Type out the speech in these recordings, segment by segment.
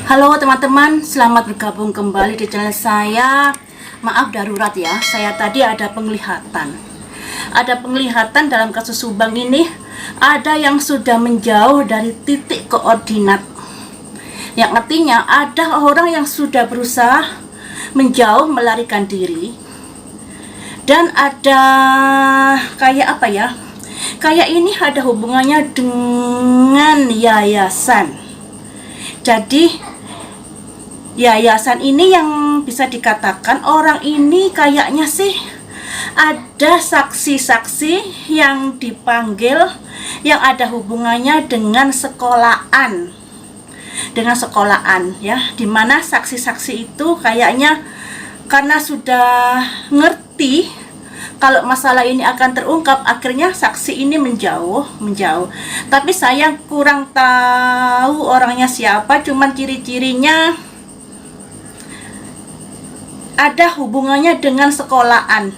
Halo teman-teman, selamat bergabung kembali di channel saya. Maaf darurat ya, saya tadi ada penglihatan. Ada penglihatan dalam kasus Subang ini, ada yang sudah menjauh dari titik koordinat. Yang artinya ada orang yang sudah berusaha menjauh melarikan diri. Dan ada kayak apa ya? Kayak ini ada hubungannya dengan yayasan. Jadi yayasan ini yang bisa dikatakan orang ini kayaknya sih ada saksi-saksi yang dipanggil yang ada hubungannya dengan sekolahan. Dengan sekolahan ya, dimana saksi-saksi itu kayaknya karena sudah ngerti kalau masalah ini akan terungkap, akhirnya saksi ini menjauh. Tapi saya kurang tahu orangnya siapa, cuman ciri-cirinya ada hubungannya dengan sekolahan,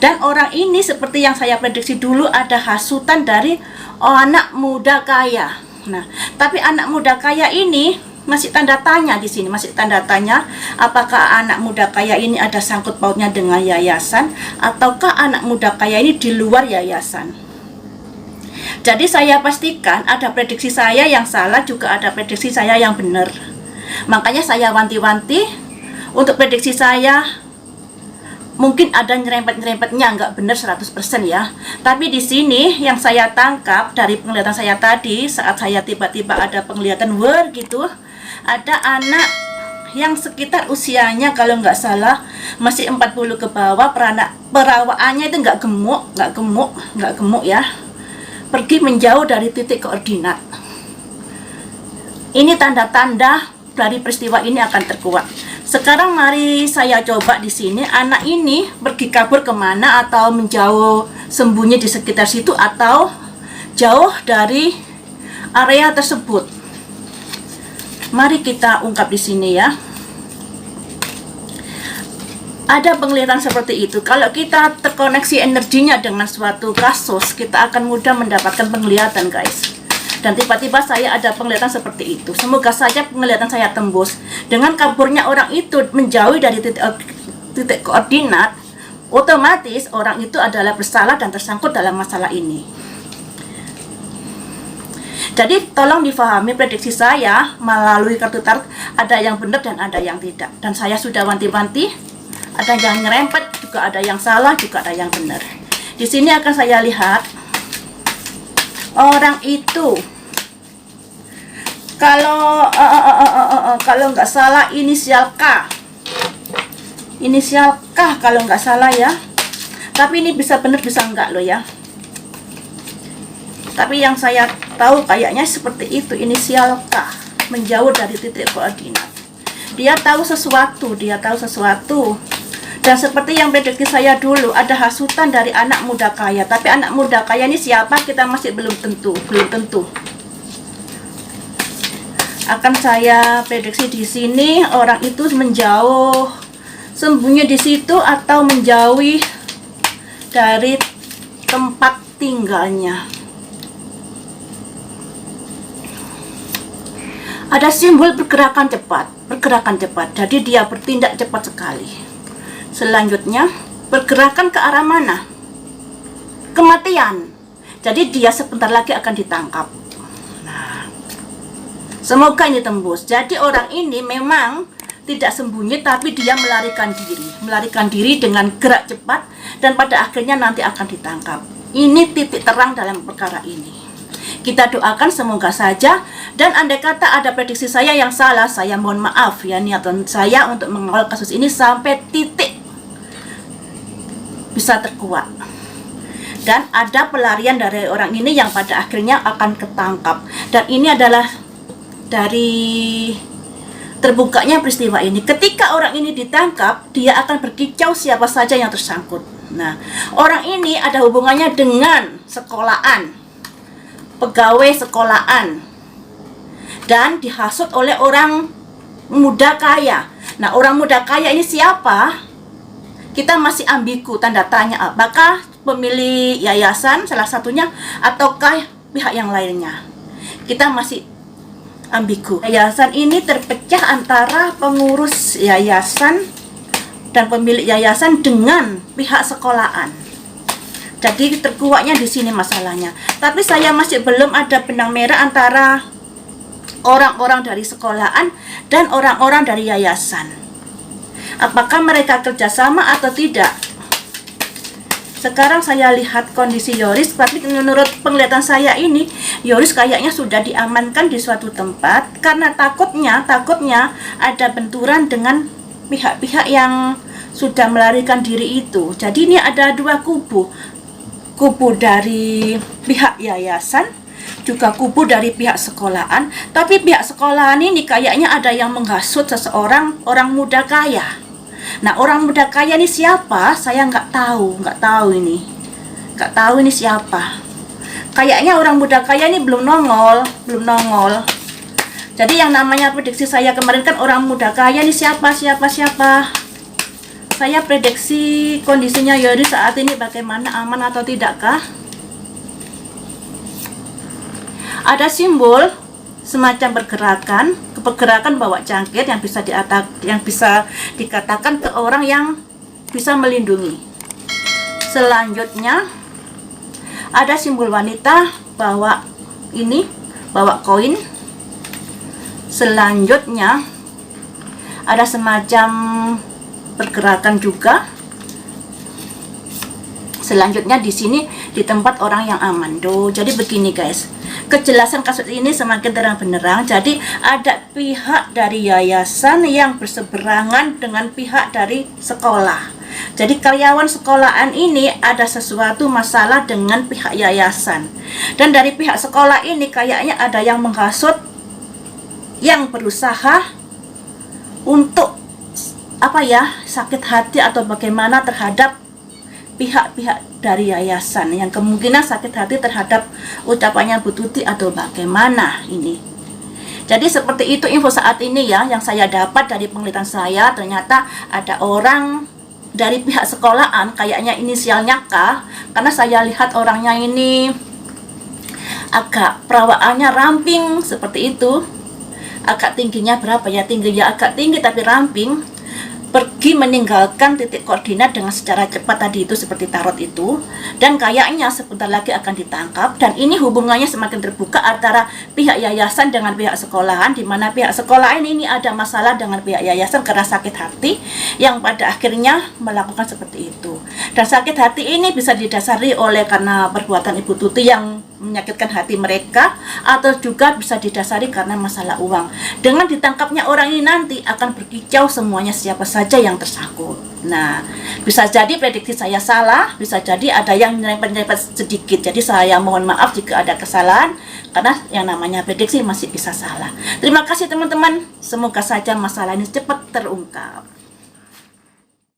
Dan orang ini seperti yang saya prediksi dulu, ada hasutan dari anak muda kaya. Nah, tapi anak muda kaya ini masih tanda tanya di sini, apakah anak muda kaya ini ada sangkut pautnya dengan yayasan ataukah anak muda kaya ini di luar yayasan. Jadi saya pastikan ada prediksi saya yang salah, juga ada prediksi saya yang benar. Makanya saya wanti-wanti untuk prediksi saya mungkin ada nyerempet-nyerempetnya, nggak benar 100% ya. Tapi di sini yang saya tangkap dari penglihatan saya tadi, saat saya tiba-tiba ada penglihatan gitu, ada anak yang sekitar usianya kalau nggak salah masih 40 ke bawah, perawaannya itu nggak gemuk ya, pergi menjauh dari titik koordinat. Ini tanda-tanda dari peristiwa ini akan terkuat. Sekarang mari saya coba di sini, anak ini pergi kabur kemana, atau menjauh sembunyi di sekitar situ, atau jauh dari area tersebut. Mari kita ungkap di sini ya. Ada penglihatan seperti itu. Kalau kita terkoneksi energinya dengan suatu kasus, kita akan mudah mendapatkan penglihatan, guys. Dan tiba-tiba saya ada penglihatan seperti itu. Semoga saja penglihatan saya tembus. Dengan kaburnya orang itu menjauhi dari titik koordinat, otomatis orang itu adalah bersalah dan tersangkut dalam masalah ini. Jadi tolong difahami prediksi saya melalui kartu tarot, ada yang benar dan ada yang tidak. Dan saya sudah wanti-wanti, ada yang nyerempet, juga ada yang salah, juga ada yang benar. Di sini akan saya lihat orang itu, kalau nggak salah inisial K kalau nggak salah ya. Tapi ini bisa benar bisa enggak loh ya. Tapi yang saya tahu kayaknya seperti itu, inisial K, menjauh dari titik koordinat. Dia tahu sesuatu. Dan seperti yang prediksi saya dulu, ada hasutan dari anak muda kaya. Tapi anak muda kaya ini siapa, kita masih belum tentu. Akan saya prediksi di sini, orang itu menjauh, sembunyi di situ atau menjauhi dari tempat tinggalnya. Ada simbol pergerakan cepat. Jadi dia bertindak cepat sekali. Selanjutnya, pergerakan ke arah mana? Kematian. Jadi dia sebentar lagi akan ditangkap. Nah, semoga ini tembus. Jadi orang ini memang tidak sembunyi, tapi dia melarikan diri dengan gerak cepat, dan pada akhirnya nanti akan ditangkap. Ini titik terang dalam perkara ini. Kita doakan semoga saja. Dan andai kata ada prediksi saya yang salah, saya mohon maaf ya. Niatan saya untuk mengawal kasus ini sampai titik bisa terkuat. Dan ada pelarian dari orang ini yang pada akhirnya akan ketangkap. Dan ini adalah dari terbukanya peristiwa ini. Ketika orang ini ditangkap, dia akan berkicau siapa saja yang tersangkut. Nah, orang ini ada hubungannya dengan sekolahan, pegawai sekolahan, dan dihasut oleh orang muda kaya. Nah, orang muda kaya ini siapa? Kita masih ambigu, tanda tanya, apakah pemilik yayasan salah satunya ataukah pihak yang lainnya. Kita masih ambigu. Yayasan ini terpecah antara pengurus yayasan dan pemilik yayasan dengan pihak sekolahan. Jadi terkuaknya di sini masalahnya. Tapi saya masih belum ada benang merah antara orang-orang dari sekolahan dan orang-orang dari yayasan. Apakah mereka kerjasama atau tidak? Sekarang saya lihat kondisi Yoris, tapi menurut penglihatan saya ini, Yoris kayaknya sudah diamankan di suatu tempat karena takutnya ada benturan dengan pihak-pihak yang sudah melarikan diri itu. Jadi ini ada dua kubu dari pihak yayasan, juga kubu dari pihak sekolahan. Tapi pihak sekolahan ini kayaknya ada yang menghasut seseorang orang muda kaya. Nah, orang muda kaya ini siapa? Saya nggak tahu ini siapa. Kayaknya orang muda kaya ini belum nongol. Jadi yang namanya prediksi saya kemarin kan orang muda kaya ini siapa? Saya prediksi kondisinya Yoris saat ini bagaimana, aman atau tidakkah? Ada simbol semacam pergerakan bawa jangkit yang bisa dikatakan ke orang yang bisa melindungi. Selanjutnya ada simbol wanita bawa koin. Selanjutnya ada semacam pergerakan juga. Selanjutnya di sini di tempat orang yang aman. Jadi begini guys, kejelasan kasus ini semakin terang benderang. Jadi ada pihak dari yayasan yang berseberangan dengan pihak dari sekolah. Jadi karyawan sekolahan ini ada sesuatu masalah dengan pihak yayasan. Dan dari pihak sekolah ini kayaknya ada yang menghasut, yang berusaha untuk sakit hati atau bagaimana terhadap pihak-pihak dari yayasan yang kemungkinan sakit hati terhadap ucapannya Bu Tuti atau bagaimana ini. Jadi seperti itu info saat ini ya yang saya dapat dari penelitian saya. Ternyata ada orang dari pihak sekolahan, kayaknya inisialnya K, karena saya lihat orangnya ini agak perawakannya ramping seperti itu. Agak tingginya berapa ya? Tingginya agak tinggi tapi ramping. Pergi meninggalkan titik koordinat dengan secara cepat tadi itu seperti tarot itu, dan kayaknya sebentar lagi akan ditangkap. Dan ini hubungannya semakin terbuka antara pihak yayasan dengan pihak sekolahan, di mana pihak sekolahan ini ada masalah dengan pihak yayasan karena sakit hati yang pada akhirnya melakukan seperti itu. Dan sakit hati ini bisa didasari oleh karena perbuatan Ibu Tuti yang menyakitkan hati mereka, atau juga bisa didasari karena masalah uang. Dengan ditangkapnya orang ini nanti akan berkicau semuanya siapa saja yang tersangkut. Nah, bisa jadi prediksi saya salah, bisa jadi ada yang nyerempet-nyerempet sedikit. Jadi saya mohon maaf jika ada kesalahan, karena yang namanya prediksi masih bisa salah. Terima kasih teman-teman, semoga saja masalah ini cepat terungkap.